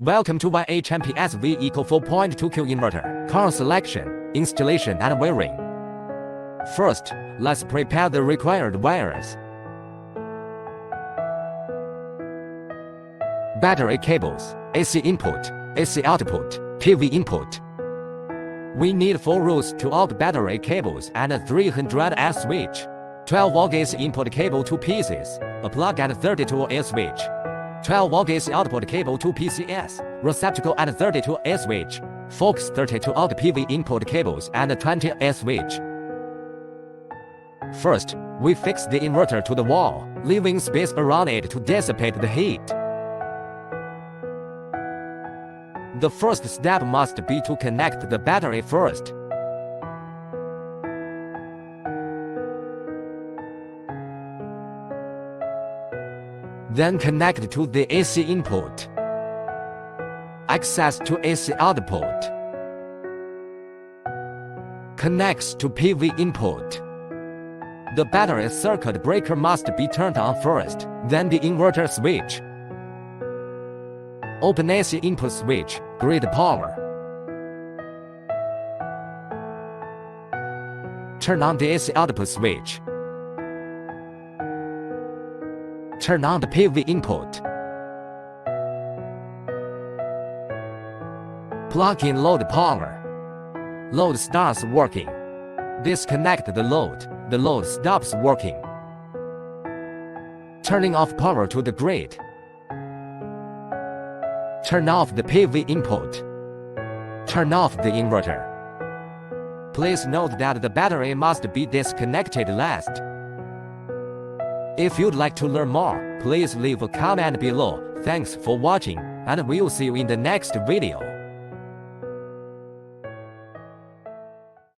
Welcome to YHMPSV Eco 4.2Q inverter, car selection, installation and wiring. First, let's prepare the required wires. Battery cables, AC input, AC output, PV input. We need 4 rows to out battery cables and a 300S switch. 12-volt AC input cable 2 pieces, a plug and 32A switch. 12-volt AC output cable 2 PCS, receptacle and 32A switch. Focus 32 out PV input cables and 20A switch. First, we fix the inverter to the wall, leaving space around it to dissipate the heat. The first step must be to connect the battery first. Then connect to the AC input. Access to AC output. Connects to PV input. The battery circuit breaker must be turned on first, then the inverter switch. Open AC input switch, grid power. Turn on the AC output switch. Turn on the PV input. Plug in load power. Load starts working. Disconnect the load stops working. Turning off power to the grid. Turn off the PV input. Turn off the inverter. Please note that the battery must be disconnected last. If you'd like to learn more, please leave a comment below. Thanks for watching, and we'll see you in the next video.